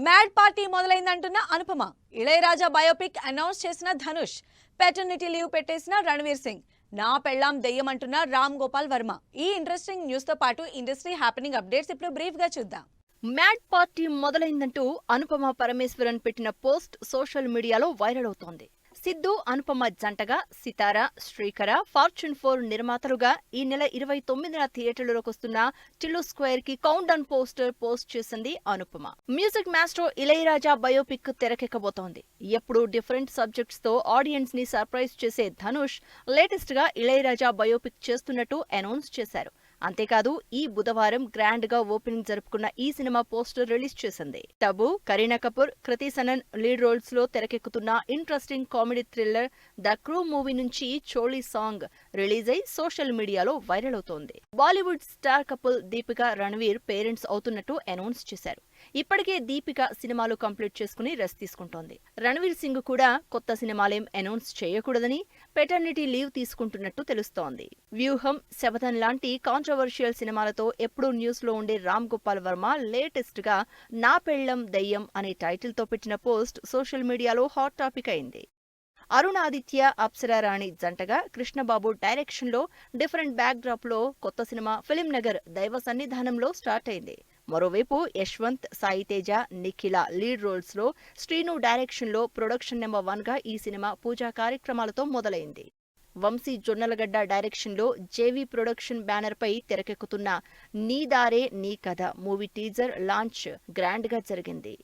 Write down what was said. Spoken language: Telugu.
మ్యాడ్ పార్టీ మొదలైందంటున్న అనుపమ, ఇళయరాజా బయోపిక్ అనౌన్స్ చేసిన ధనుష్, పెటర్నిటీ లీవ్ పెట్టేసిన రణవీర్ సింగ్, నా పెళ్ళాం దెయ్యం అంటున్న రామ్ గోపాల్ వర్మ. ఈ ఇంట్రెస్టింగ్ న్యూస్ తో పాటు ఇండస్ట్రీ హ్యాపెనింగ్ అప్డేట్స్ ఇప్పుడు బ్రీఫ్ గా చూద్దాం. మ్యాడ్ పార్టీ మొదలైందంటూ అనుపమ పరమేశ్వరన్ పెట్టిన పోస్ట్ సోషల్ మీడియాలో వైరల్ అవుతోంది. సిద్ధు అనుపమ జంటగా సితారా, శ్రీకర, ఫార్చ్యూన్ 4 నిర్మాతలుగా ఈ నెల 29న థియేటర్లలోకి వస్తున్న టిల్లు స్క్వేర్ కి కౌంట్ డౌన్ పోస్ట్ చేసింది Anupama. Music maestro Ilaiyaraaja biopic తెరకెక్కబోతోంది. ఎప్పుడు డిఫరెంట్ సబ్జెక్ట్స్ తో ఆడియన్స్ ని సర్ప్రైజ్ చేసే ధనుష్ లేటెస్ట్ గా ఇళయరాజా బయోపిక్ చేస్తున్నట్టు అనౌన్స్ చేశారు. అంతేకాదు ఈ బుధవారం గ్రాండ్ గా ఓపెనింగ్ జరుపుకున్న ఈ సినిమా పోస్టర్ రిలీజ్ చేసింది. టబు, కరీనా కపూర్, కృతి సనన్ లీడ్ రోల్స్ లో తెరకెక్కుతున్న interesting comedy thriller the crew movie నుంచి చోళీ సాంగ్ రిలీజ్ అయి సోషల్ మీడియాలో వైరల్ అవుతోంది. Bollywood star couple Deepika, Ranveer parents అవుతున్నట్టు అనౌన్స్ చేశారు. ఇప్పటికే దీపిక సినిమాలు కంప్లీట్ చేసుకుని రెస్ట్ తీసుకుంటోంది. రణవీర్ సింగ్ కూడా కొత్త సినిమాలేం అనౌన్స్ చేయకూడదని పెటర్నిటీ లీవ్ తీసుకుంటున్నట్టు తెలుస్తోంది. వ్యూహం, శబదం లాంటి కాంట్రవర్షియల్ సినిమాలతో ఎప్పుడూ న్యూస్ లో ఉండే రామ్ గోపాల్ వర్మ లేటెస్ట్ గా నా పెళ్ళం దెయ్యం అనే టైటిల్ తో పెట్టిన పోస్ట్ సోషల్ మీడియాలో హాట్ టాపిక్ అయింది. అరుణ్ ఆదిత్య, అప్సరా రాణి జంటగా కృష్ణబాబు డైరెక్షన్ లో డిఫరెంట్ బ్యాక్ డ్రాప్ లో కొత్త సినిమా ఫిలిం నగర్ దైవ సన్నిధానంలో స్టార్ట్ అయింది. మరోవైపు యశ్వంత్, సాయి తేజ, నిఖిల లీడ్ రోల్స్ లో శ్రీను డైరెక్షన్ లో ప్రొడక్షన్ నెంబర్ 1 గా ఈ సినిమా పూజా కార్యక్రమాలతో మొదలైంది. వంశీ జొన్నలగడ్డ డైరెక్షన్ లో జేవీ ప్రొడక్షన్ బ్యానర్ పై తెరకెక్కుతున్న నీ దారే నీ కథ మూవీ టీజర్ లాంచ్ గ్రాండ్ గా జరిగింది.